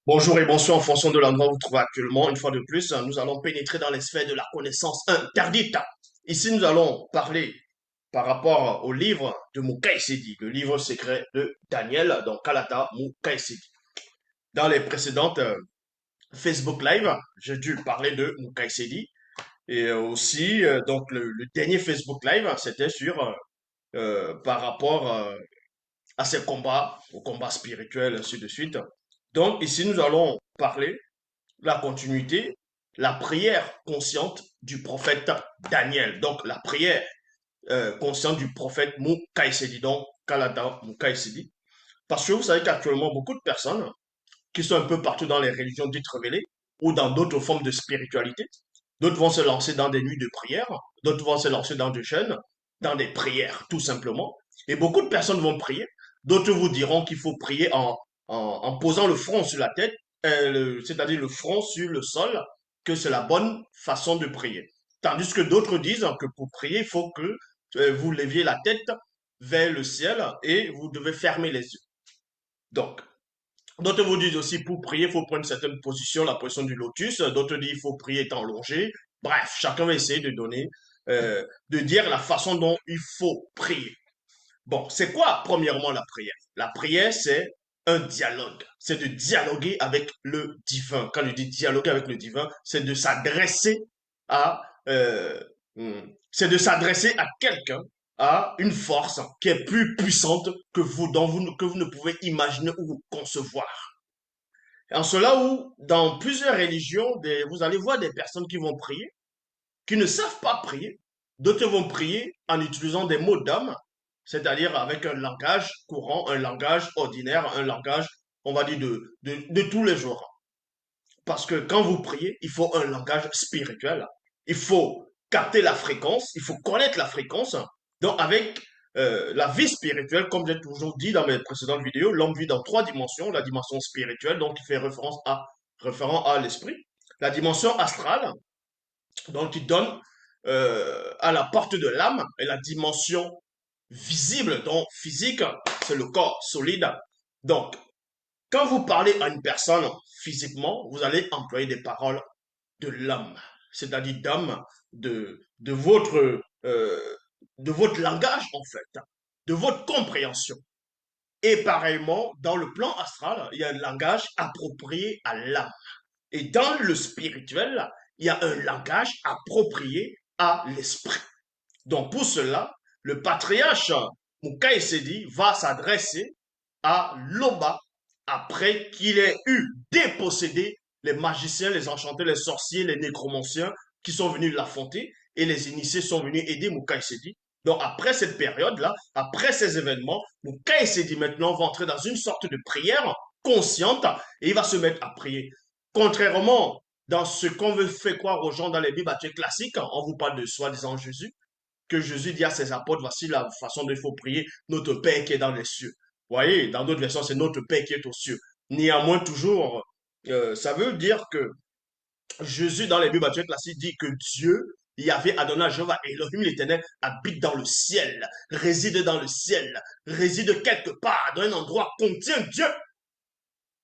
Bonjour et bonsoir en fonction de l'endroit où vous vous trouvez actuellement. Une fois de plus, nous allons pénétrer dans les sphères de la connaissance interdite. Ici, nous allons parler par rapport au livre de Mukaisedi, le livre secret de Daniel, donc Kalata Mukaisedi. Dans les précédentes Facebook Live, j'ai dû parler de Mukaisedi et aussi, donc le dernier Facebook Live, c'était sur par rapport à ses combats, aux combats spirituels, ainsi de suite. Donc ici, nous allons parler la continuité, la prière consciente du prophète Daniel. Donc, la prière consciente du prophète Mukaïsedi, donc Kalada Mukaïsedi. Parce que vous savez qu'actuellement, beaucoup de personnes qui sont un peu partout dans les religions dites révélées ou dans d'autres formes de spiritualité, d'autres vont se lancer dans des nuits de prière, d'autres vont se lancer dans des jeûnes, dans des prières, tout simplement. Et beaucoup de personnes vont prier. D'autres vous diront qu'il faut prier en posant le front sur la tête, c'est-à-dire le front sur le sol, que c'est la bonne façon de prier. Tandis que d'autres disent que pour prier, il faut que vous leviez la tête vers le ciel et vous devez fermer les yeux. Donc, d'autres vous disent aussi pour prier, il faut prendre une certaine position, la position du lotus. D'autres disent il faut prier étant allongé. Bref, chacun va essayer de donner, de dire la façon dont il faut prier. Bon, c'est quoi premièrement la prière? La prière, c'est un dialogue. C'est de dialoguer avec le divin. Quand je dis dialoguer avec le divin, c'est de s'adresser à, c'est de s'adresser à quelqu'un, à une force qui est plus puissante que vous, que vous ne pouvez imaginer ou concevoir. En cela où, dans plusieurs religions, vous allez voir des personnes qui vont prier, qui ne savent pas prier. D'autres vont prier en utilisant des mots d'âme, c'est-à-dire avec un langage courant, un langage ordinaire, un langage, on va dire, de tous les jours. Parce que quand vous priez, il faut un langage spirituel. Il faut capter la fréquence, il faut connaître la fréquence. Donc, avec la vie spirituelle, comme j'ai toujours dit dans mes précédentes vidéos, l'homme vit dans trois dimensions. La dimension spirituelle, donc qui fait référent à l'esprit. La dimension astrale, donc qui donne à la porte de l'âme. Et la dimension visible, donc physique, c'est le corps solide. Donc, quand vous parlez à une personne physiquement, vous allez employer des paroles de l'âme, c'est-à-dire d'âme, de votre, de votre langage en fait, de votre compréhension. Et pareillement, dans le plan astral, il y a un langage approprié à l'âme. Et dans le spirituel, il y a un langage approprié à l'esprit. Donc pour cela, le patriarche Mukaïsedi va s'adresser à Loba après qu'il ait eu dépossédé les magiciens, les enchantés, les sorciers, les nécromanciens qui sont venus l'affronter et les initiés sont venus aider Mukaïsedi. Donc après cette période-là, après ces événements, Mukaïsedi maintenant va entrer dans une sorte de prière consciente et il va se mettre à prier. Contrairement dans ce qu'on veut faire croire aux gens dans les Bibles classiques, on vous parle de soi-disant Jésus, que Jésus dit à ses apôtres, voici la façon dont il faut prier, notre Père qui est dans les cieux. Vous voyez, dans d'autres versions, c'est notre Père qui est aux cieux. Néanmoins, toujours, ça veut dire que Jésus, dans les Bibles classiques, dit que Dieu, Yahvé Adonai Jéhovah Elohim l'éternel, habite dans le ciel, réside dans le ciel, réside quelque part, dans un endroit, contient Dieu.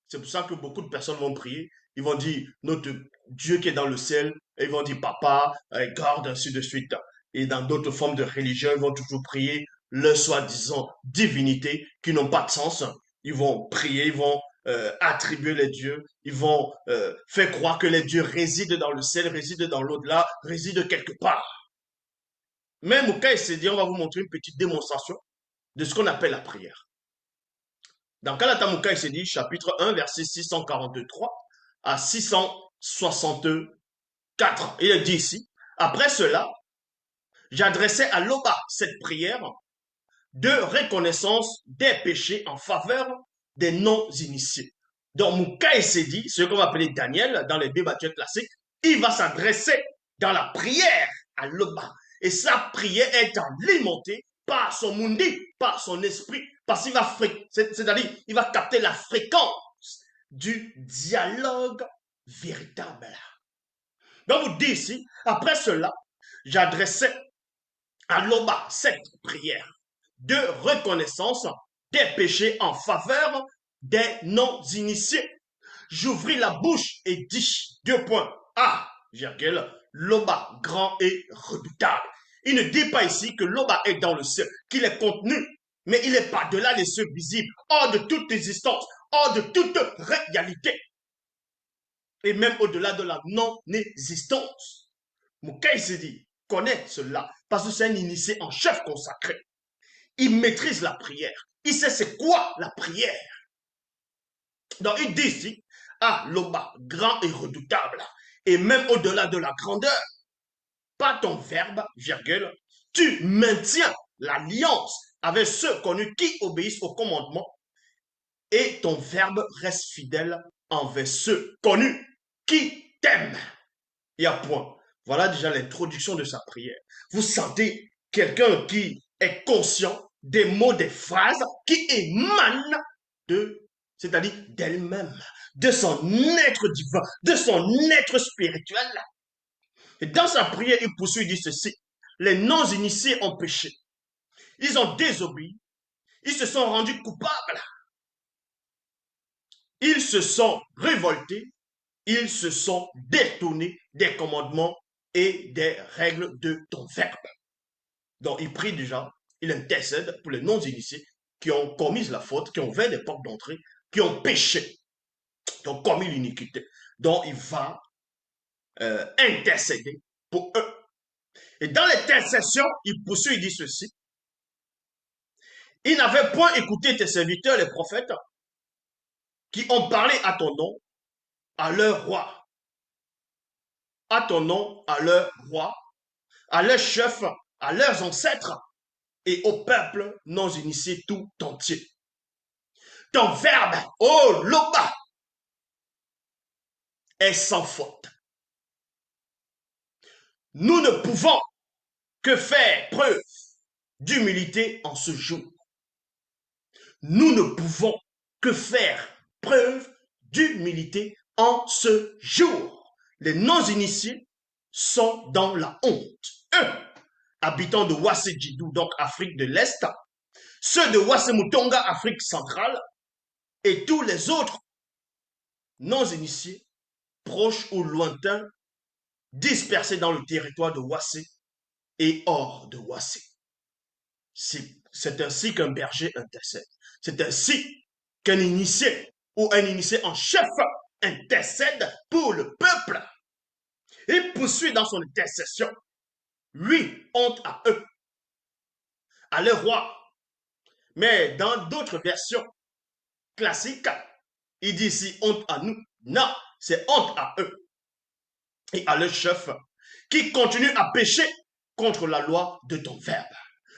C'est pour ça que beaucoup de personnes vont prier. Ils vont dire notre Dieu qui est dans le ciel. Et ils vont dire papa, garde, ainsi de suite. Et dans d'autres formes de religion, ils vont toujours prier leur soi-disant divinité qui n'ont pas de sens. Ils vont prier, ils vont attribuer les dieux, ils vont faire croire que les dieux résident dans le ciel, résident dans l'au-delà, résident quelque part. Même au cas s'est dit, on va vous montrer une petite démonstration de ce qu'on appelle la prière. Dans Kalatamuka, il s'est dit, chapitre 1, verset 643 à 664. Il est dit ici, après cela, j'adressais à l'Oba cette prière de reconnaissance des péchés en faveur des non-initiés. Donc, Moukaï s'est dit, ce qu'on va appeler Daniel dans les Bibles classiques, il va s'adresser dans la prière à l'Oba. Et sa prière est alimentée par son mundi, par son esprit, parce qu'il va, c'est-à-dire, il va capter la fréquence du dialogue véritable. Donc, vous dit ici, après cela, j'adressais à l'Oba cette prière de reconnaissance des péchés en faveur des non-initiés. J'ouvris la bouche et dis, deux points, ah, virgule, Loba, grand et redoutable. Il ne dit pas ici que Loba est dans le ciel, qu'il est contenu, mais il est par-delà les cieux visibles, hors de toute existence, hors de toute réalité, et même au-delà de la non-existence. Mukaïsedi connaît cela, parce que c'est un initié en chef consacré. Il maîtrise la prière. Il sait c'est quoi la prière. Donc il dit ici, ah, Loba, grand et redoutable, et même au-delà de la grandeur, par ton verbe, virgule, tu maintiens l'alliance avec ceux connus qui obéissent au commandement, et ton verbe reste fidèle envers ceux connus qui t'aiment. Il y a point. Voilà déjà l'introduction de sa prière. Vous sentez quelqu'un qui est conscient des mots, des phrases qui émanent de, c'est-à-dire d'elle-même, de son être divin, de son être spirituel. Et dans sa prière, il poursuit, il dit ceci. Les non-initiés ont péché. Ils ont désobéi. Ils se sont rendus coupables. Ils se sont révoltés. Ils se sont détournés des commandements et des règles de ton verbe. Donc, il prie déjà, il intercède pour les non-initiés qui ont commis la faute, qui ont ouvert des portes d'entrée, qui ont péché, qui ont commis l'iniquité. Donc, il va intercéder pour eux. Et dans l'intercession, il poursuit, il dit ceci. Il n'avait point écouté tes serviteurs, les prophètes, qui ont parlé à ton nom, à leur roi. À ton nom, à leur roi, à leurs chefs, à leurs ancêtres et au peuple non initié tout entier. Ton verbe, oh Loba, est sans faute. Nous ne pouvons que faire preuve d'humilité en ce jour. Nous ne pouvons que faire preuve d'humilité en ce jour. Les non-initiés sont dans la honte. Eux, habitants de Wassedjidou, donc Afrique de l'Est, ceux de Wassemutonga, Afrique centrale, et tous les autres non-initiés, proches ou lointains, dispersés dans le territoire de Wassé et hors de Wassé. C'est ainsi qu'un berger intercède. C'est ainsi qu'un initié ou un initié en chef intercède pour le peuple. Il poursuit dans son intercession. Oui, honte à eux, à leur roi. Mais dans d'autres versions classiques, il dit ici honte à nous. Non, c'est honte à eux et à leur chef qui continuent à pécher contre la loi de ton verbe.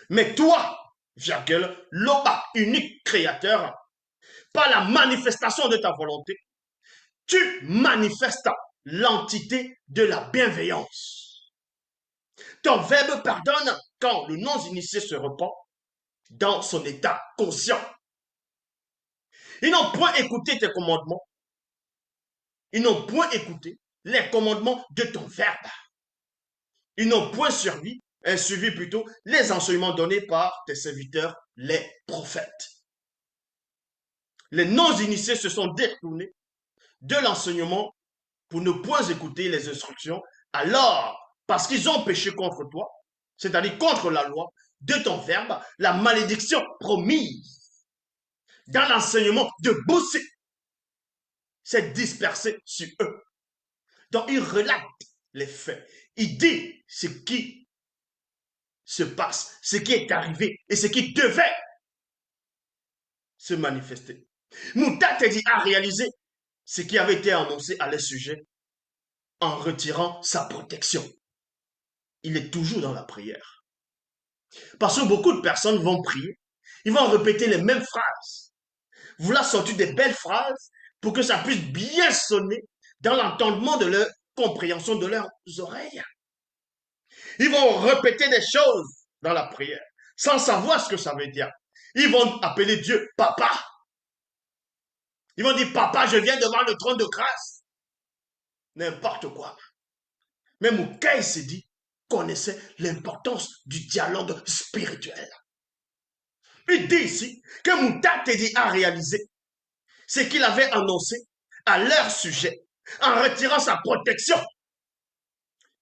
Mais toi, virgule, Loba, unique créateur, par la manifestation de ta volonté, tu manifestes l'entité de la bienveillance. Ton verbe pardonne quand le non-initié se repent dans son état conscient. Ils n'ont point écouté tes commandements. Ils n'ont point écouté les commandements de ton verbe. Ils n'ont point suivi plutôt les enseignements donnés par tes serviteurs, les prophètes. Les non-initiés se sont détournés de l'enseignement pour ne point écouter les instructions, alors, parce qu'ils ont péché contre toi, c'est-à-dire contre la loi de ton verbe, la malédiction promise dans l'enseignement de Boussé s'est dispersée sur eux. Donc, il relate les faits. Il dit ce qui se passe, ce qui est arrivé et ce qui devait se manifester. Mouta dit a réalisé ce qui avait été annoncé à leur sujet en retirant sa protection. Il est toujours dans la prière. Parce que beaucoup de personnes vont prier, ils vont répéter les mêmes phrases. Vouloir sortir des belles phrases pour que ça puisse bien sonner dans l'entendement de leur compréhension de leurs oreilles. Ils vont répéter des choses dans la prière sans savoir ce que ça veut dire. Ils vont appeler Dieu Papa. Ils vont dire Papa, je viens devant le trône de grâce. N'importe quoi. Mais Moukaï s'est dit, connaissait l'importance du dialogue spirituel. Il dit ici que Mouta dit a réalisé ce qu'il avait annoncé à leur sujet en retirant sa protection.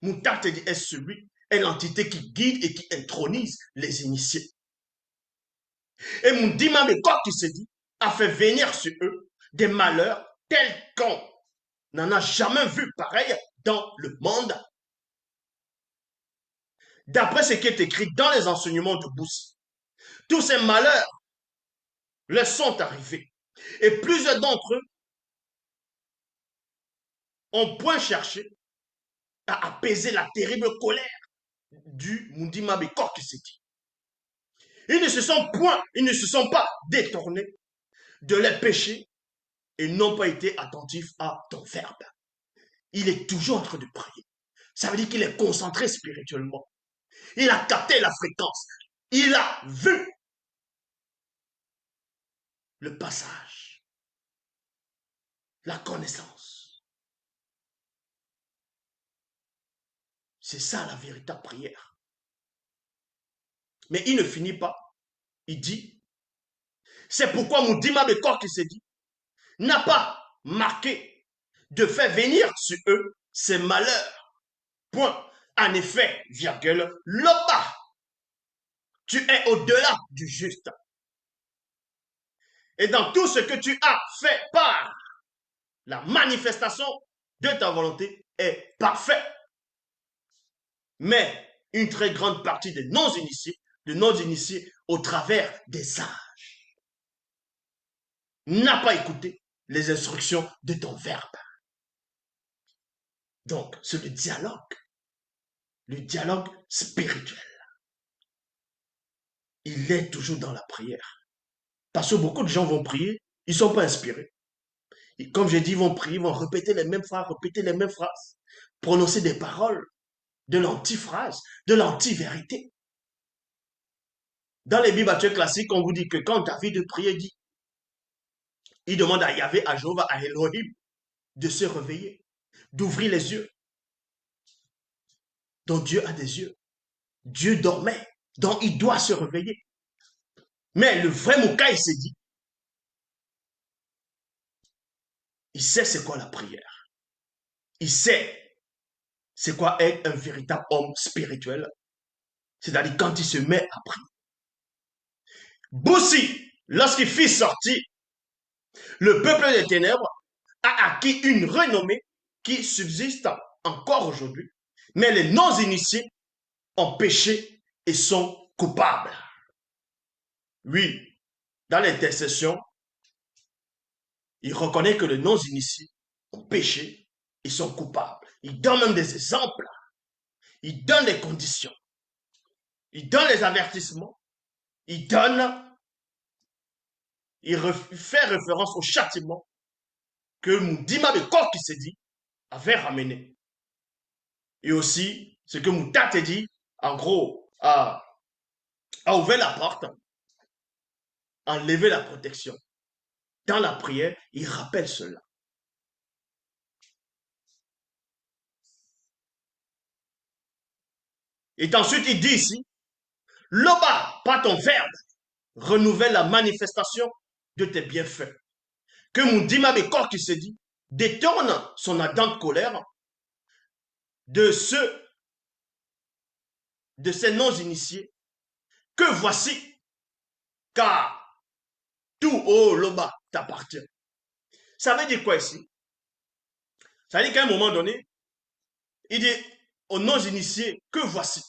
Mutatedi est l'entité qui guide et qui intronise les initiés. Et Mundima Mekok qui se dit a fait venir sur eux des malheurs tels qu'on n'en a jamais vu pareil dans le monde. D'après ce qui est écrit dans les enseignements de Boussi, tous ces malheurs leur sont arrivés. Et plusieurs d'entre eux ont point cherché à apaiser la terrible colère du Mundima Mekok qui se dit. Ils ne se sont pas détournés de leurs péchés et n'ont pas été attentifs à ton verbe. Il est toujours en train de prier. Ça veut dire qu'il est concentré spirituellement. Il a capté la fréquence. Il a vu le passage, la connaissance. C'est ça la véritable prière. Mais il ne finit pas. Il dit, c'est pourquoi Mundima Mekok qui s'est dit, n'a pas marqué de faire venir sur eux ces malheurs. Point. En effet, virgule, Loba, tu es au-delà du juste. Et dans tout ce que tu as fait part, la manifestation de ta volonté est parfaite. Mais une très grande partie des non-initiés au travers des sages, n'a pas écouté les instructions de ton verbe. Donc, c'est le dialogue spirituel. Il est toujours dans la prière. Parce que beaucoup de gens vont prier, ils ne sont pas inspirés. Et comme j'ai dit, ils vont prier, ils vont répéter les mêmes phrases, prononcer des paroles de l'antiphrase, de l'anti-vérité. Dans les Bibles classiques, on vous dit que quand David priait, il demande à Yahvé, à Jéhovah, à Elohim de se réveiller, d'ouvrir les yeux. Donc Dieu a des yeux. Dieu dormait, donc il doit se réveiller. Mais le vrai Moukaï s'est dit, il sait c'est quoi la prière. Il sait c'est quoi être un véritable homme spirituel. C'est-à-dire quand il se met à prier. Boussi, lorsqu'il fit sortir le peuple des ténèbres, a acquis une renommée qui subsiste encore aujourd'hui. Mais les non-initiés ont péché et sont coupables. Oui, dans l'intercession, il reconnaît que les non-initiés ont péché et sont coupables. Il donne même des exemples. Il donne les conditions. Il donne les avertissements. Il fait référence au châtiment que Mundima Mekok qui s'est dit avait ramené. Et aussi, ce que Moutate dit, en gros, a ouvert la porte, a enlevé la protection. Dans la prière, il rappelle cela. Et ensuite, il dit ici, Loba, pas ton verbe, renouvelle la manifestation de tes bienfaits. Que Mundima Mekok qui se dit, détourne son ardente colère de ces non-initiés, que voici, car tout, oh Loba, t'appartient. Ça veut dire quoi ici? Ça veut dire qu'à un moment donné, il dit aux non-initiés, que voici.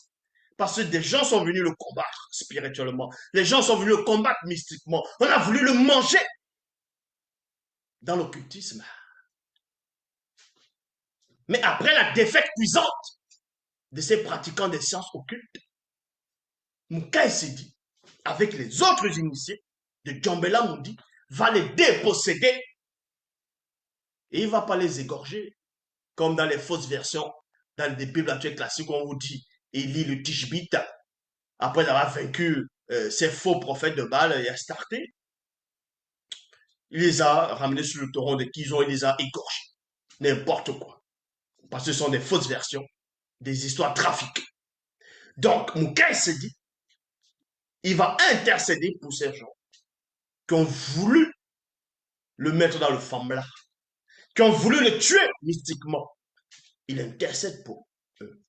Parce que des gens sont venus le combattre spirituellement. Les gens sont venus le combattre mystiquement. On a voulu le manger dans l'occultisme. Mais après la défaite cuisante de ces pratiquants des sciences occultes, Moukaï s'est dit, avec les autres initiés de Djambela Moudi, va les déposséder et il ne va pas les égorger, comme dans les fausses versions, dans les Bibles actuelles classiques, on vous dit, il lit le Tishbit, après avoir vaincu ces faux prophètes de Baal et Astarté. Il les a ramenés sur le torrent de Kizon, il les a égorgés. N'importe quoi. Parce que ce sont des fausses versions, des histoires trafiquées. Donc, Moukaï s'est dit, il va intercéder pour ces gens qui ont voulu le mettre dans le fambla, qui ont voulu le tuer mystiquement. Il intercède pour eux.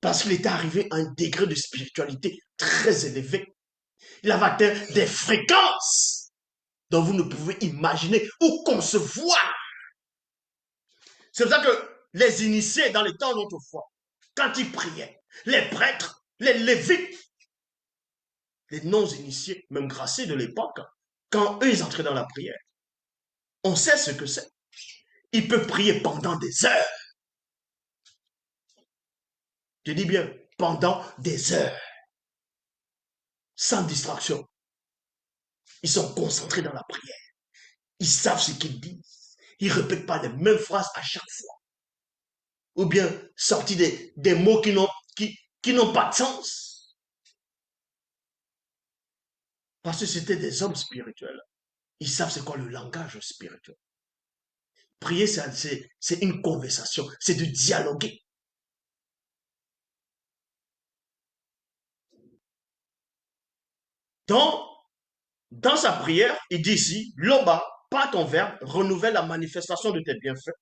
Parce qu'il était arrivé à un degré de spiritualité très élevé. Il avait atteint des fréquences dont vous ne pouvez imaginer ou concevoir. C'est pour ça que les initiés dans les temps d'autrefois, quand ils priaient, les prêtres, les lévites, les non-initiés, même graciés de l'époque, quand eux ils entraient dans la prière, on sait ce que c'est. Ils peuvent prier pendant des heures. Je dis bien, pendant des heures, sans distraction. Ils sont concentrés dans la prière. Ils savent ce qu'ils disent. Ils ne répètent pas les mêmes phrases à chaque fois. Ou bien sortir des mots qui n'ont pas de sens. Parce que c'était des hommes spirituels. Ils savent c'est quoi le langage spirituel. Prier, c'est une conversation, c'est de dialoguer. Donc, dans sa prière, il dit ici, Loba, par ton verbe, renouvelle la manifestation de tes bienfaits.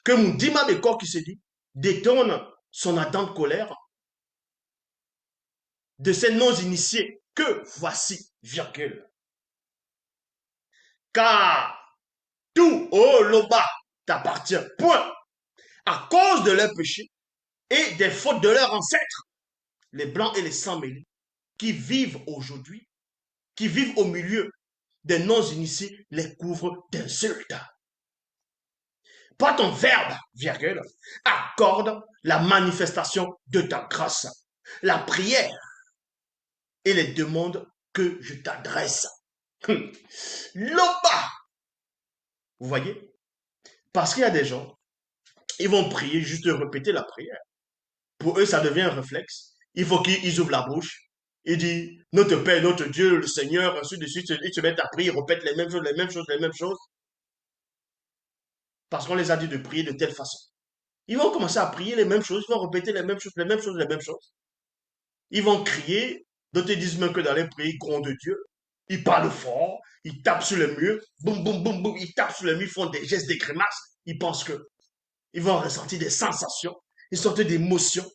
Que mon dima de corps qui se dit, détourne son attente colère de ces non-initiés que voici, virgule. Car tout, oh Loba, t'appartient, point, à cause de leurs péchés et des fautes de leurs ancêtres, les blancs et les sans-mêlés, qui vivent aujourd'hui, qui vivent au milieu des non-initiés, les couvrent d'insultes. Par ton verbe, virgule, accorde la manifestation de ta grâce, la prière et les demandes que je t'adresse. Loba! Vous voyez? Parce qu'il y a des gens, ils vont prier, juste répéter la prière. Pour eux, ça devient un réflexe. Il faut qu'ils ouvrent la bouche. Il dit, notre Père, notre Dieu, le Seigneur, ainsi de suite. Ils se mettent à prier, ils répètent les mêmes choses, les mêmes choses, les mêmes choses. Parce qu'on les a dit de prier de telle façon. Ils vont commencer à prier les mêmes choses, ils vont répéter les mêmes choses, les mêmes choses, les mêmes choses. Ils vont crier, d'autres disent même que dans les prières, ils grondent Dieu. Ils parlent fort, ils tapent sur le mur, boum, boum, boum, boum, ils tapent sur le mur, ils font des gestes, des grimaces. Ils pensent que ils vont ressentir des sensations, ils sortent d'émotions.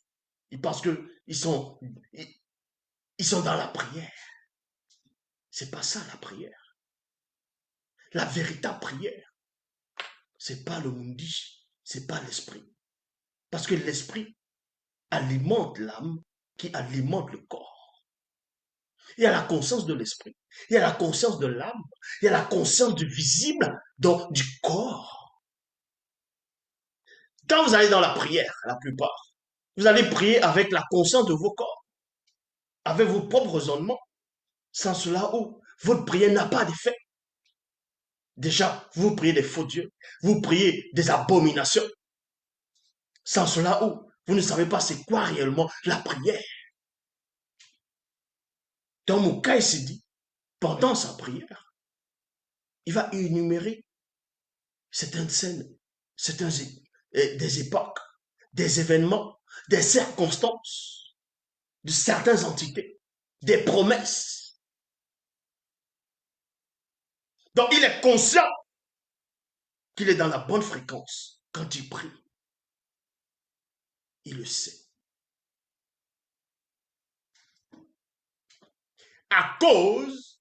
Ils pensent que ils sont dans la prière. C'est pas ça la prière. La véritable prière, c'est pas le mundi, c'est pas l'esprit. Parce que l'esprit alimente l'âme qui alimente le corps. Il y a la conscience de l'esprit, il y a la conscience de l'âme, il y a la conscience du visible, donc du corps. Quand vous allez dans la prière, la plupart, vous allez prier avec la conscience de vos corps, avec vos propres raisonnements, sans cela où votre prière n'a pas d'effet. Déjà, vous priez des faux dieux, vous priez des abominations, sans cela où vous ne savez pas c'est quoi réellement la prière. Dans mon cas, il s'est dit, pendant sa prière, il va énumérer certaines scènes, des époques, des événements, des circonstances, de certaines entités, des promesses. Donc il est conscient qu'il est dans la bonne fréquence quand il prie. Il le sait. À cause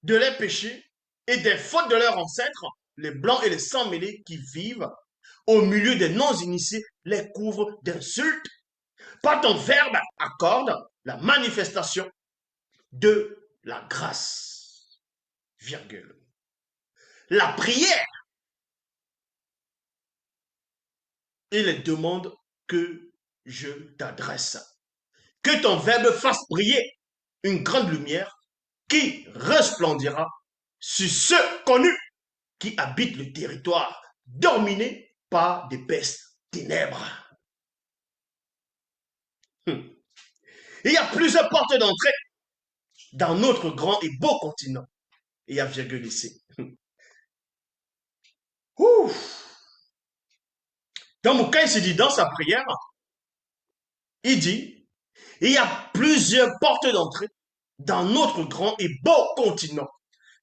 de leurs péchés et des fautes de leurs ancêtres, les blancs et les sans-mêlés qui vivent au milieu des non-initiés les couvrent d'insultes. Par ton verbe accorde la manifestation de la grâce. Virgule. La prière et les demandes que je t'adresse. Que ton verbe fasse briller une grande lumière qui resplendira sur ceux connus qui habitent le territoire dominé par des pestes ténèbres. Il y a plusieurs portes d'entrée dans notre grand et beau continent. Et il y a virgule ici. Dans mon cas, il se dit dans sa prière, il dit, il y a plusieurs portes d'entrée dans notre grand et beau continent.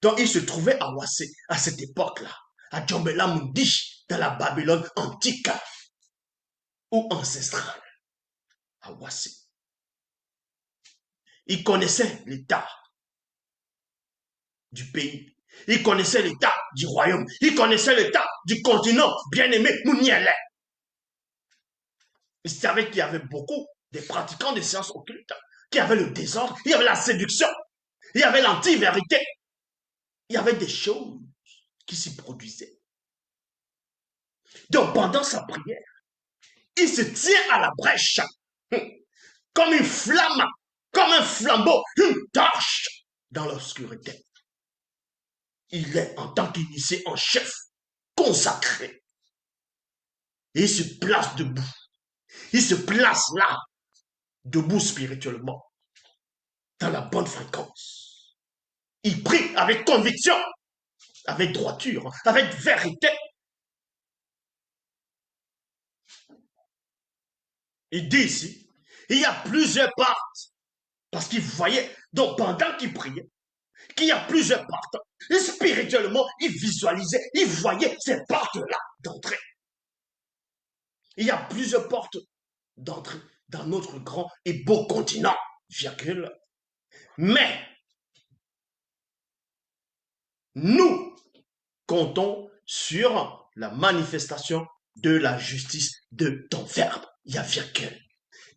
Donc il se trouvait à Wassé à cette époque-là, à Djombela Mundi, dans la Babylone antique ou ancestrale, à Wassé. Il connaissait l'état du pays. Il connaissait l'état du royaume. Il connaissait l'état du continent bien-aimé Mounielé. Il savait qu'il y avait beaucoup de pratiquants des sciences occultes, qu'il y avait le désordre, il y avait la séduction, il y avait l'anti-vérité. Il y avait des choses qui s'y produisaient. Donc, pendant sa prière, il se tient à la brèche, comme une flamme, comme un flambeau, une torche dans l'obscurité. Il est en tant qu'initié en chef, consacré. Et il se place debout. Il se place là, debout spirituellement, dans la bonne fréquence. Il prie avec conviction, avec droiture, avec vérité. Il dit ici, il y a plusieurs parts, parce qu'il voyait, donc pendant qu'il priait, qu'il y a plusieurs portes. Et spirituellement, il visualisait, il voyait ces portes-là d'entrée. Il y a plusieurs portes d'entrée dans notre grand et beau continent, virgule. Mais nous comptons sur la manifestation de la justice de ton verbe. Il y a virgule.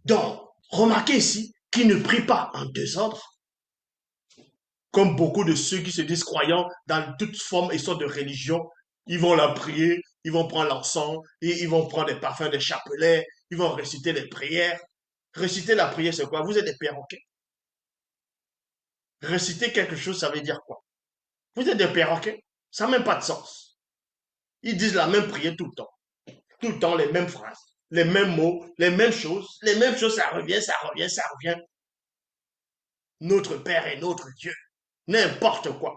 Donc, remarquez ici qu'il ne prie pas en désordre, comme beaucoup de ceux qui se disent croyants dans toute forme et sorte de religion. Ils vont la prier, ils vont prendre l'encens, et ils vont prendre des parfums, des chapelets, ils vont réciter les prières. Réciter la prière, c'est quoi? Vous êtes des perroquets. Réciter quelque chose, ça veut dire quoi? Vous êtes des perroquets. Ça n'a même pas de sens. Ils disent la même prière tout le temps. Tout le temps, les mêmes phrases, les mêmes mots, les mêmes choses. Les mêmes choses, ça revient, ça revient, ça revient. Notre Père et notre Dieu. N'importe quoi.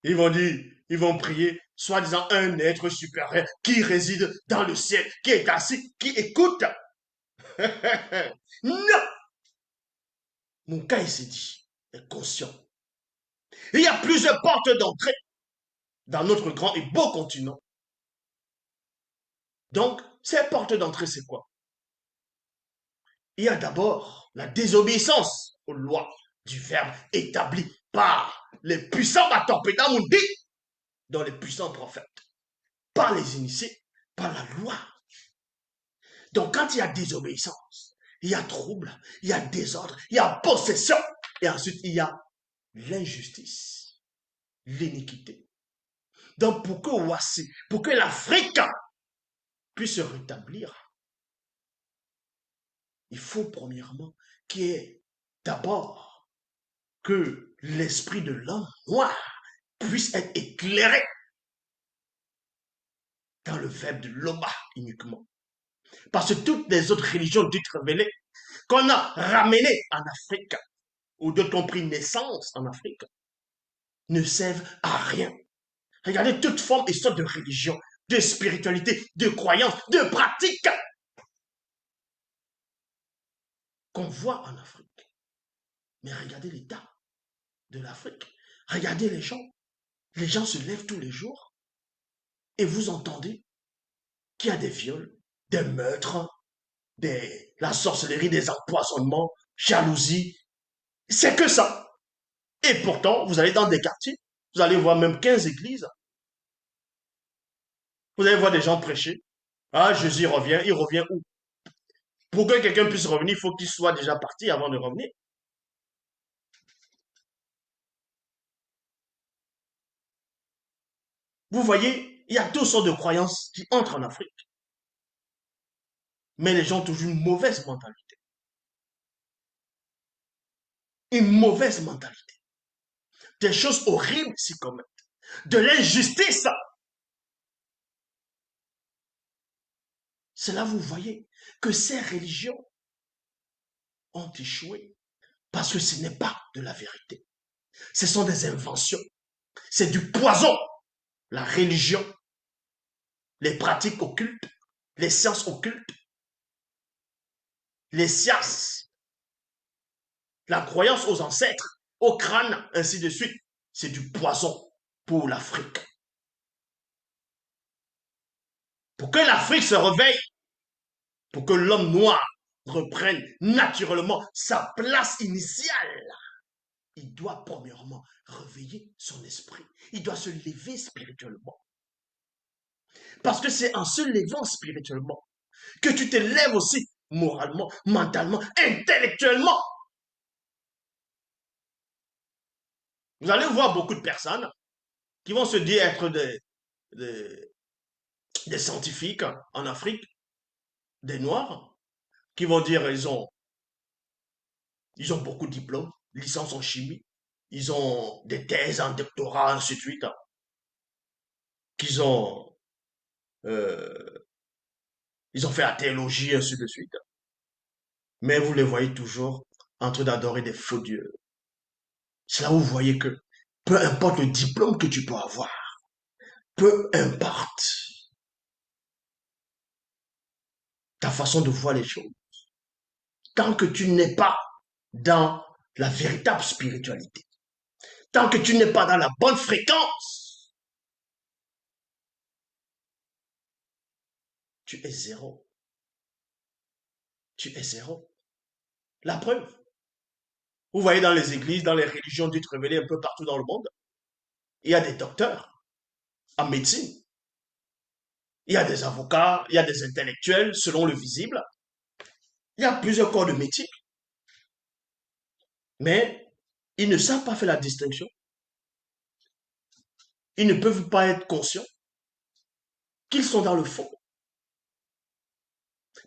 Ils vont dire, ils vont prier, soi-disant un être supérieur qui réside dans le ciel, qui est assis, qui écoute. Non! Mon cas, il s'est dit, est conscient. Il y a plusieurs portes d'entrée dans notre grand et beau continent. Donc, ces portes d'entrée, c'est quoi? Il y a d'abord la désobéissance aux lois du verbe établi par les puissants Batompédamundi, dont les puissants prophètes, par les initiés, par la loi. Donc, quand il y a désobéissance, il y a trouble, il y a désordre, il y a possession, et ensuite il y a l'injustice, l'iniquité. Donc, pour que Ouassi, pour que l'Afrique puisse se rétablir, il faut premièrement qu'il y ait d'abord que l'esprit de l'homme noir puisse être éclairé dans le verbe de l'Oba uniquement. Parce que toutes les autres religions dites révélées qu'on a ramenées en Afrique, ou d'autres ont pris naissance en Afrique, ne servent à rien. Regardez toute forme et sorte de religion, de spiritualité, de croyance, de pratique qu'on voit en Afrique. Mais regardez l'état de l'Afrique. Regardez les gens. Les gens se lèvent tous les jours et vous entendez qu'il y a des viols, des meurtres, la sorcellerie, des empoisonnements, jalousie. C'est que ça. Et pourtant, vous allez dans des quartiers, vous allez voir même 15 églises. Vous allez voir des gens prêcher. Ah, Jésus revient. Il revient où? Pour que quelqu'un puisse revenir, il faut qu'il soit déjà parti avant de revenir. Vous voyez, il y a toutes sortes de croyances qui entrent en Afrique. Mais les gens ont toujours une mauvaise mentalité. Une mauvaise mentalité. Des choses horribles s'y commettent. De l'injustice. C'est là vous voyez que ces religions ont échoué parce que ce n'est pas de la vérité. Ce sont des inventions. C'est du poison. La religion, les pratiques occultes, les sciences occultes, les sciences, la croyance aux ancêtres, au crâne, ainsi de suite. C'est du poison. pour l'Afrique. Pour que l'Afrique se réveille, pour que l'homme noir reprenne naturellement sa place initiale. Il doit premièrement réveiller son esprit. Il doit se lever spirituellement. Parce que c'est en se levant spirituellement que tu te lèves aussi moralement, mentalement, intellectuellement. Vous allez voir beaucoup de personnes qui vont se dire être des, des scientifiques en Afrique, des Noirs, qui vont dire ils ont beaucoup de diplômes, licence en chimie, ils ont des thèses en doctorat, ainsi de suite, qu'ils ont, euh, ils ont fait la théologie, ainsi de suite. Mais vous les voyez toujours en train d'adorer des faux dieux. C'est là où vous voyez que peu importe le diplôme que tu peux avoir, peu importe ta façon de voir les choses, tant que tu n'es pas dans la véritable spiritualité, tant que tu n'es pas dans la bonne fréquence, tu es zéro. Tu es zéro. La preuve, vous voyez dans les églises, dans les religions dites révélées un peu partout dans le monde, il y a des docteurs en médecine, il y a des avocats, il y a des intellectuels selon le visible, il y a plusieurs corps de métier, mais ils ne savent pas faire la distinction. Ils ne peuvent pas être conscients qu'ils sont dans le faux,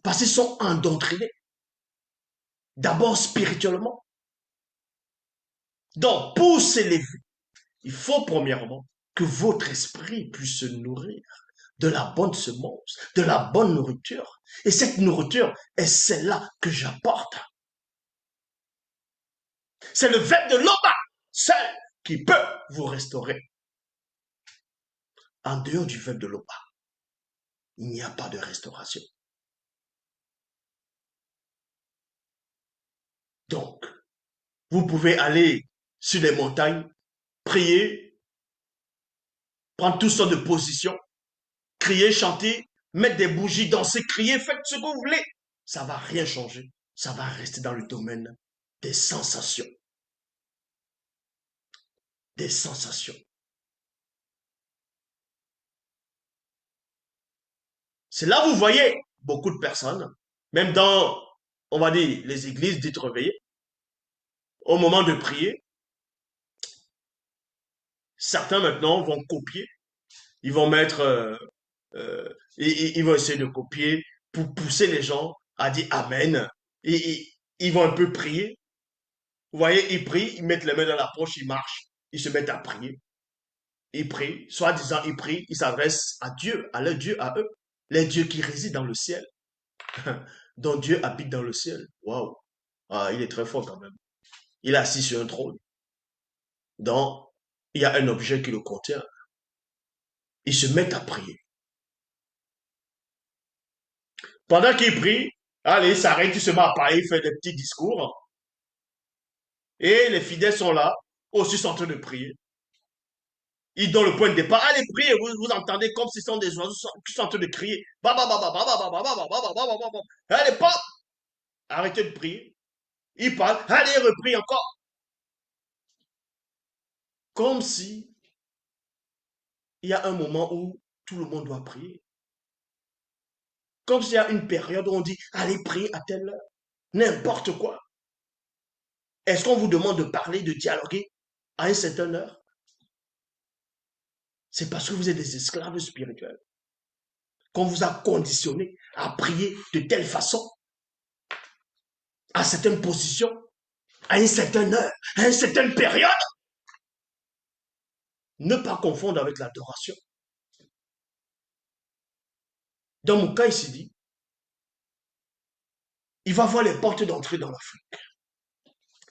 parce qu'ils sont endoctrinés, d'abord spirituellement. Donc, pour s'élever, il faut premièrement que votre esprit puisse se nourrir de la bonne semence, de la bonne nourriture. Et cette nourriture est celle-là que j'apporte. C'est le vêtement de l'Oba, seul qui peut vous restaurer. En dehors du vêtement de l'Oba, il n'y a pas de restauration. Donc, vous pouvez aller sur les montagnes, prier, prendre toutes sortes de positions, crier, chanter, mettre des bougies, danser, crier, faites ce que vous voulez. Ça ne va rien changer. Ça va rester dans le domaine des sensations. Des sensations. C'est là où vous voyez beaucoup de personnes, même dans, on va dire, les églises dites réveillées, au moment de prier, certains maintenant vont copier, ils vont mettre, ils vont essayer de copier pour pousser les gens à dire Amen. Et ils vont un peu prier. Vous voyez, ils prient, ils mettent les mains dans la poche, ils marchent, ils se mettent à prier. Ils prient, soi-disant ils prient, ils s'adressent à Dieu, à leur Dieu, à eux. Les dieux qui résident dans le ciel. Donc Dieu habite dans le ciel. Waouh! Ah, il est très fort quand même. Il est assis sur un trône. Donc, il y a un objet qui le contient. Ils se mettent à prier. Pendant qu'ils prient, allez, il s'arrête, il se met à parler, il fait des petits discours. Et les fidèles sont là, aussi sont en train de prier. Ils donnent le point de départ. Allez, priez, vous entendez comme si ce sont des oiseaux qui sont en train de crier. Allez, pas. Arrêtez de prier. Ils parlent. Allez, repris encore. Comme si il y a un moment où tout le monde doit prier. Comme s'il y a une période où on dit, allez prier à telle heure. N'importe quoi. Est-ce qu'on vous demande de parler, de dialoguer à une certaine heure? C'est parce que vous êtes des esclaves spirituels. Qu'on vous a conditionné à prier de telle façon, à certaines positions, à une certaine heure, à une certaine période. Ne pas confondre avec l'adoration. Dans mon cas, ici dit, il va voir les portes d'entrée dans l'Afrique.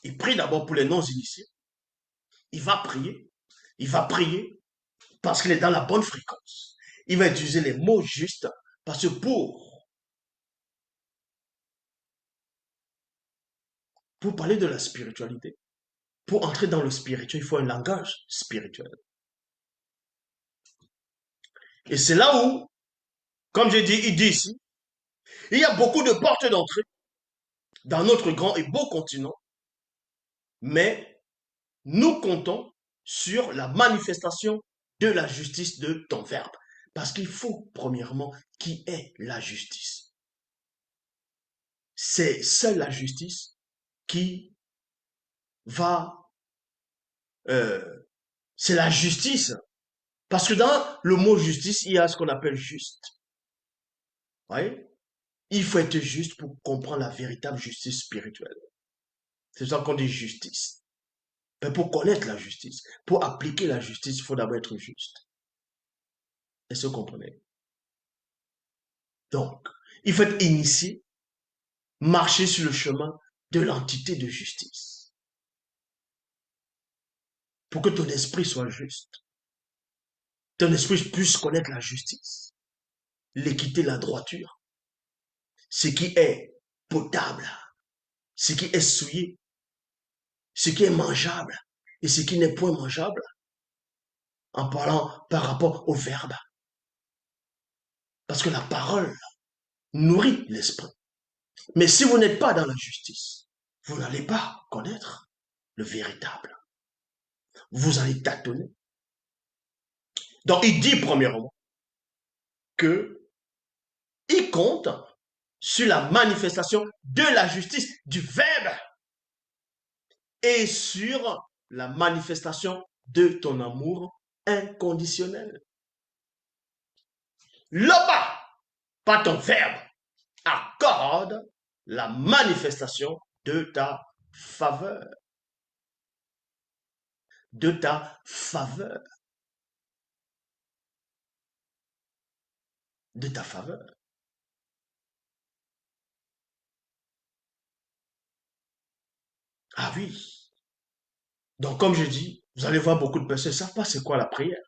Il prie d'abord pour les non-initiés. Il va prier. Il va prier parce qu'il est dans la bonne fréquence. Il va utiliser les mots justes parce que pour parler de la spiritualité, pour entrer dans le spirituel, il faut un langage spirituel. Et c'est là où, comme j'ai dit, il dit ici, il y a beaucoup de portes d'entrée dans notre grand et beau continent, mais nous comptons sur la manifestation de la justice de ton verbe. Parce qu'il faut, premièrement, qui est la justice. C'est seule la justice qui va... euh, c'est la justice. Parce que dans le mot justice, il y a ce qu'on appelle juste. Vous voyez? Il faut être juste pour comprendre la véritable justice spirituelle. C'est ça qu'on dit justice. Mais pour connaître la justice, pour appliquer la justice, il faut d'abord être juste. Est-ce que vous comprenez? Donc, il faut être initié, marcher sur le chemin de l'entité de justice. Pour que ton esprit soit juste. Ton esprit puisse connaître la justice, l'équité, la droiture. Ce qui est potable, ce qui est souillé, ce qui est mangeable et ce qui n'est point mangeable, en parlant par rapport au verbe. Parce que la parole nourrit l'esprit. Mais si vous n'êtes pas dans la justice, vous n'allez pas connaître le véritable. Vous allez tâtonner. Donc il dit premièrement que il compte sur la manifestation de la justice du Verbe et sur la manifestation de ton amour inconditionnel. Là-bas, pas ton Verbe, accorde la manifestation de ta faveur. De ta faveur. De ta faveur. Ah oui. Donc, comme je dis, vous allez voir beaucoup de personnes ne savent pas c'est quoi la prière.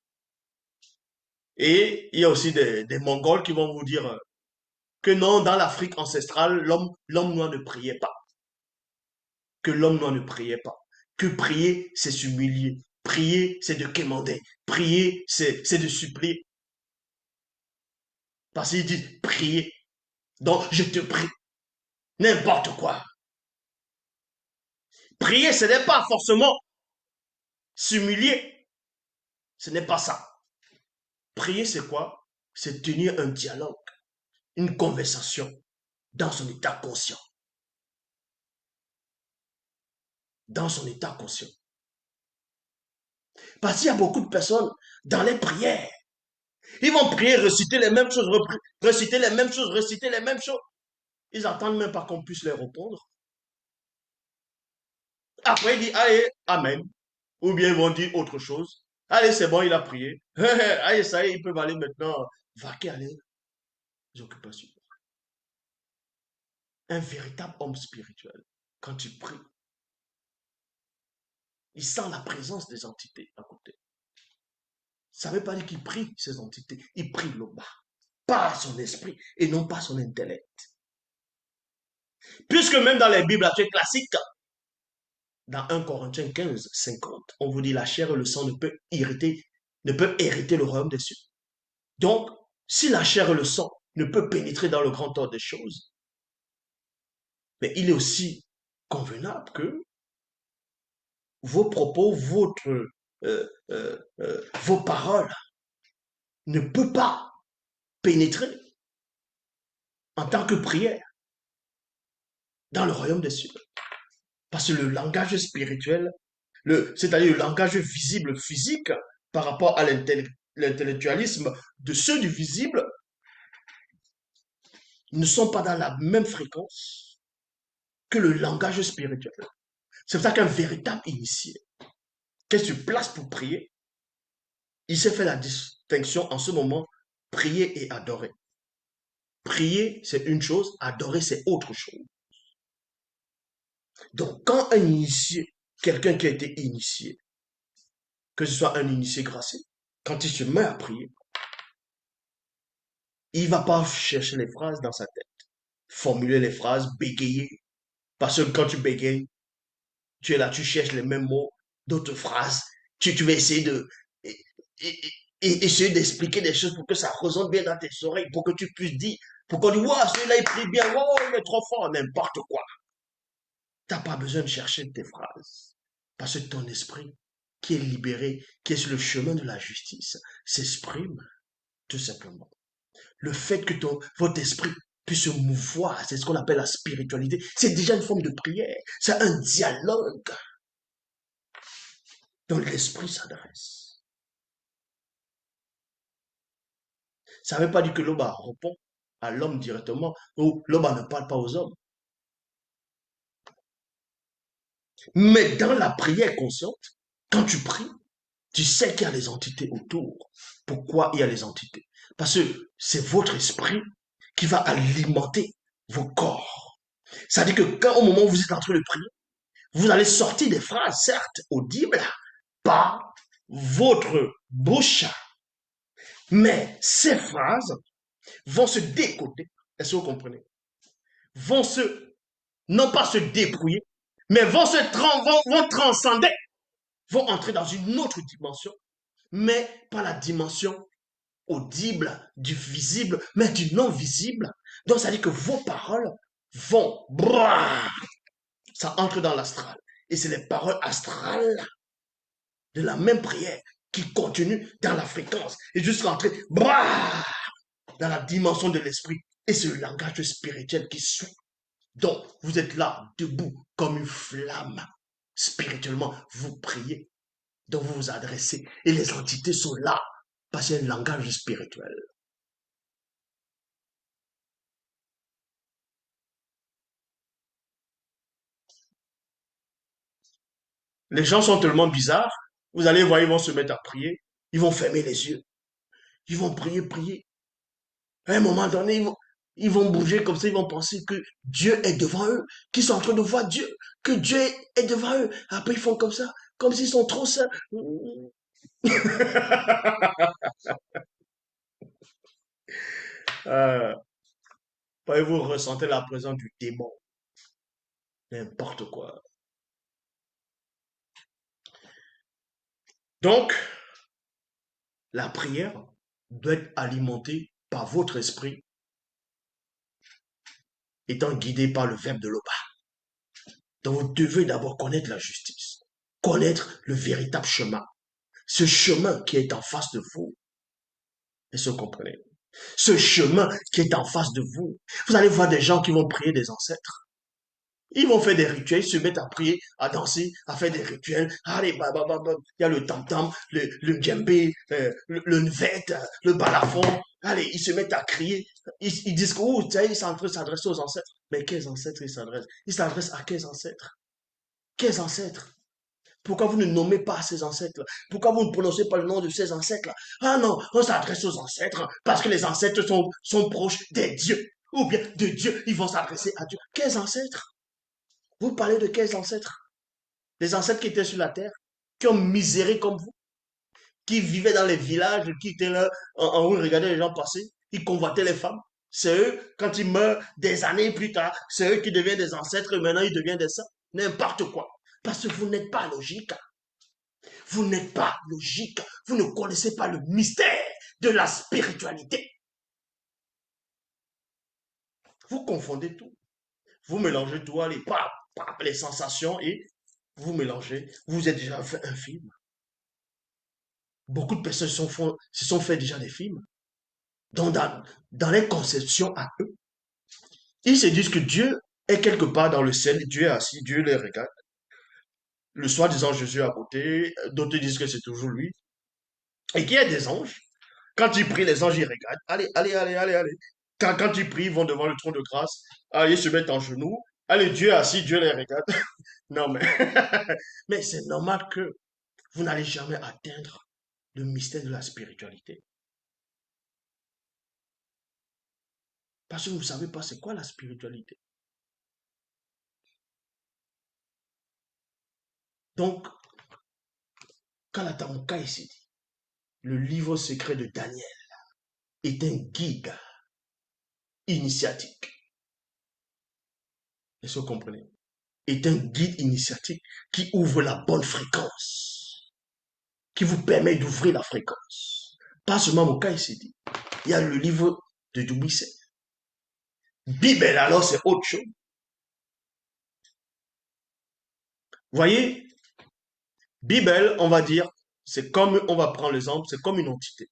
Et il y a aussi des Mongols qui vont vous dire que non, dans l'Afrique ancestrale, l'homme noir ne priait pas. Que l'homme noir ne priait pas. Que prier, c'est s'humilier. Prier, c'est de quémander. Prier, c'est de supplier. Parce qu'ils disent prier. Donc, je te prie. N'importe quoi. Prier, ce n'est pas forcément s'humilier. Ce n'est pas ça. Prier, c'est quoi? C'est tenir un dialogue, une conversation dans son état conscient. Dans son état conscient. Parce qu'il y a beaucoup de personnes dans les prières. Ils vont prier, réciter les mêmes choses, réciter les mêmes choses, réciter les mêmes choses. Ils n'attendent même pas qu'on puisse leur répondre. Après, ils disent, allez, amen. Ou bien ils vont dire autre chose. Allez, c'est bon, il a prié. Allez, ça y est, ils peuvent aller maintenant vaquer à leurs occupations. Un véritable homme spirituel, quand tu pries, il sent la présence des entités à côté. Ça ne veut pas dire qu'il prie ces entités, il prie le bas, par son esprit et non pas son intellect. Puisque même dans les Bibles actuelles classiques, dans 1 Corinthiens 15, 50, on vous dit la chair et le sang ne peuvent hériter le royaume des cieux. Donc, si la chair et le sang ne peuvent pénétrer dans le grand ordre des choses, mais il est aussi convenable que vos propos, vos paroles ne peuvent pas pénétrer en tant que prière dans le royaume des cieux. Parce que le langage spirituel, c'est-à-dire le langage visible, physique, par rapport à l'intellectualisme de ceux du visible, ne sont pas dans la même fréquence que le langage spirituel. C'est pour ça qu'un véritable initié, qui se place pour prier, il sait faire la distinction en ce moment, prier et adorer. Prier, c'est une chose, adorer, c'est autre chose. Donc, quand un initié, quelqu'un qui a été initié, que ce soit un initié gracié, quand il se met à prier, il ne va pas chercher les phrases dans sa tête, formuler les phrases, bégayer. Parce que quand tu bégayes, tu es là, tu cherches les mêmes mots, d'autres phrases, tu vas essayer de... et essayer d'expliquer des choses pour que ça résonne bien dans tes oreilles, pour que tu puisses dire, pour qu'on dise, waouh, celui-là, il prie bien, waouh, il est trop fort, n'importe quoi. T'as pas besoin de chercher tes phrases. Parce que ton esprit, qui est libéré, qui est sur le chemin de la justice, s'exprime, tout simplement. Le fait que votre esprit puisse se mouvoir, c'est ce qu'on appelle la spiritualité. C'est déjà une forme de prière. C'est un dialogue dont l'esprit s'adresse. Ça ne veut pas dire que l'homme répond à l'homme directement ou l'homme ne parle pas aux hommes. Mais dans la prière consciente, quand tu pries, tu sais qu'il y a les entités autour. Pourquoi il y a les entités? Parce que c'est votre esprit qui va alimenter vos corps. C'est-à-dire que quand au moment où vous êtes en train de prier, vous allez sortir des phrases, certes, audibles par votre bouche, mais ces phrases vont se décoder. Est-ce que vous comprenez? Vont se, non pas se débrouiller, mais vont transcender, vont entrer dans une autre dimension, mais pas la dimension audible, du visible, mais du non visible. Donc, ça dit que vos paroles vont, ça entre dans l'astral. Et c'est les paroles astrales de la même prière qui continuent dans la fréquence et jusqu'à entrer, dans la dimension de l'esprit. Et c'est le langage spirituel qui suit. Donc, vous êtes là, debout, comme une flamme. Spirituellement, vous priez. Donc, vous vous adressez. Et les entités sont là, parce qu'il y a un langage spirituel. Les gens sont tellement bizarres. Vous allez voir, ils vont se mettre à prier. Ils vont fermer les yeux. Ils vont prier, prier. À un moment donné, ils vont bouger comme ça. Ils vont penser que Dieu est devant eux, qu'ils sont en train de voir Dieu, que Dieu est devant eux. Après, ils font comme ça, comme s'ils sont trop saints. Euh, vous ressentez la présence du démon. N'importe quoi. Donc, la prière doit être alimentée par votre esprit, étant guidé par le verbe de l'Oba. Donc, vous devez d'abord connaître la justice, connaître le véritable chemin. Ce chemin qui est en face de vous. Est-ce que vous comprenez? Ce chemin qui est en face de vous. Vous allez voir des gens qui vont prier des ancêtres. Ils vont faire des rituels, ils se mettent à prier, à danser, à faire des rituels. Allez, il y a le tam-tam, le djembé, le nvet, le balafon. Allez, ils se mettent à crier. Ils disent que, oh, ils sont en train de s'adresser aux ancêtres. Mais quels ancêtres ils s'adressent? Ils s'adressent à quels ancêtres? Quels ancêtres? Pourquoi vous ne nommez pas ces ancêtres-là? Pourquoi vous ne prononcez pas le nom de ces ancêtres-là? Ah non, on s'adresse aux ancêtres parce que les ancêtres sont proches des dieux. Ou bien de Dieu, ils vont s'adresser à Dieu. Quels ancêtres? Vous parlez de quels ancêtres? Les ancêtres qui étaient sur la terre, qui ont miséré comme vous, qui vivaient dans les villages, qui étaient là en haut, regardaient les gens passer, ils convoitaient les femmes. C'est eux, quand ils meurent des années plus tard, c'est eux qui deviennent des ancêtres et maintenant ils deviennent des saints. N'importe quoi. Parce que vous n'êtes pas logique. Vous n'êtes pas logique. Vous ne connaissez pas le mystère de la spiritualité. Vous confondez tout. Vous mélangez tout, allez, les sensations et vous mélangez. Vous êtes déjà fait un film. Beaucoup de personnes se sont fait déjà des films. Donc, dans les conceptions à eux, ils se disent que Dieu est quelque part dans le ciel, Dieu est assis, Dieu les regarde. Le soi-disant Jésus à côté, d'autres disent que c'est toujours lui. Et qu'il y a des anges. Quand ils prient, les anges, ils regardent. Allez, allez, allez, allez, allez. Quand ils prient, ils vont devant le trône de grâce. Allez, ils se mettent en genoux. Allez, Dieu est assis, Dieu les regarde. Non, mais, mais c'est normal que vous n'allez jamais atteindre le mystère de la spiritualité. Parce que vous ne savez pas c'est quoi la spiritualité. Donc, quand la Tamuka ici dit, le livre secret de Daniel est un guide initiatique. Est-ce que vous comprenez? Est un guide initiatique qui ouvre la bonne fréquence, qui vous permet d'ouvrir la fréquence. Pas seulement Mokai Sidi. Il y a le livre de Dubisset. Bible, alors, c'est autre chose. Vous voyez, Bible, on va dire, c'est comme, on va prendre l'exemple, c'est comme une entité.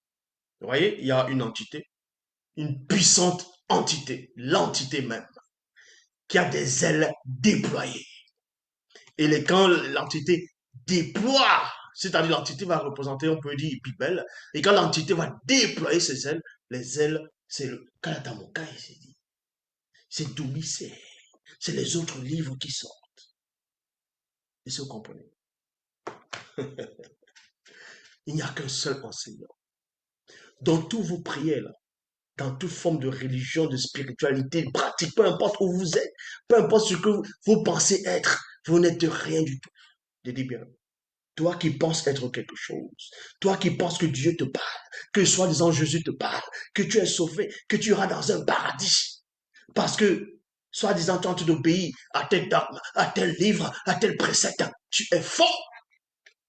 Vous voyez, il y a une entité, une puissante entité, l'entité même, qui a des ailes déployées. Et quand l'entité déploie, c'est-à-dire l'entité va représenter, on peut dire, Bible, et quand l'entité va déployer ses ailes, les ailes, c'est le Kalatamokai, c'est Doumbissé, c'est les autres livres qui sortent. Et si vous comprenez, il n'y a qu'un seul enseignant. Dans tous vos prières, dans toute forme de religion, de spiritualité, de pratique, peu importe où vous êtes, peu importe ce que vous pensez être, vous n'êtes rien du tout. Je dis bien, toi qui penses être quelque chose, toi qui penses que Dieu te parle, que soi-disant Jésus te parle, que tu es sauvé, que tu iras dans un paradis, parce que soi-disant tu d'obéir à tel dogme, à tel livre, à tel précepte, tu es faux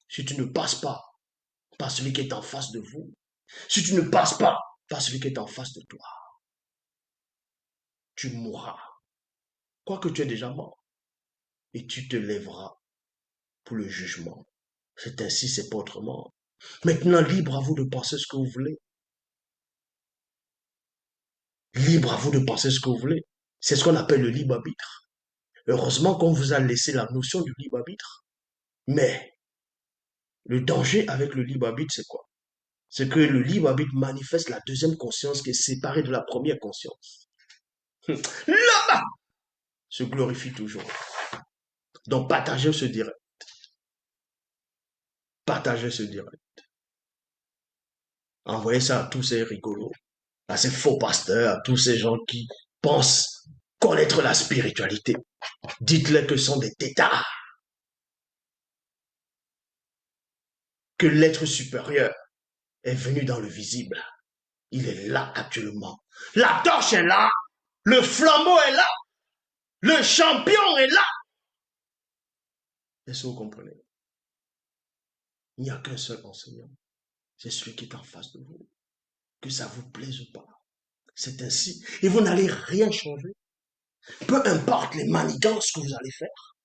si tu ne passes pas par celui qui est en face de vous, si tu ne passes pas par celui qui est en face de toi, tu mourras. Quoique tu es déjà mort, et tu te lèveras pour le jugement. C'est ainsi, c'est pas autrement. Maintenant, libre à vous de penser ce que vous voulez. Libre à vous de penser ce que vous voulez. C'est ce qu'on appelle le libre arbitre. Heureusement qu'on vous a laissé la notion du libre arbitre. Mais le danger avec le libre arbitre, c'est quoi? C'est que le libre arbitre manifeste la deuxième conscience qui est séparée de la première conscience. Là-bas se glorifie toujours. Donc partagez ce direct. Partagez ce direct. Envoyez ça à tous ces rigolos, à ces faux pasteurs, à tous ces gens qui pensent connaître la spiritualité. Dites-leur que ce sont des têtards. Que l'être supérieur est venu dans le visible. Il est là actuellement. La torche est là. Le flambeau est là. Le champion est là. Est-ce que vous comprenez? Il n'y a qu'un seul enseignant. C'est celui qui est en face de vous. Que ça vous plaise ou pas. C'est ainsi. Et vous n'allez rien changer. Peu importe les manigances que vous allez faire.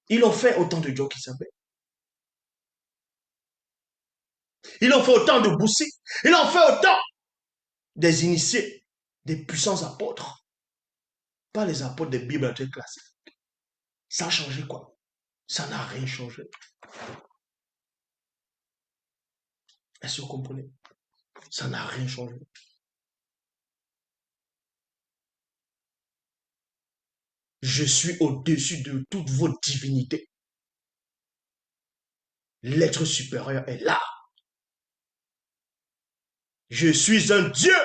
Ils l'ont fait autant de Joe qui savaient. Ils ont fait autant de Boussi. Ils ont fait autant des initiés, des puissants apôtres. Pas les apôtres des Bibles classiques. Ça a changé quoi? Ça n'a rien changé. Est-ce que vous comprenez? Ça n'a rien changé. Je suis au-dessus de toute votre divinité. L'être supérieur est là. Je suis un Dieu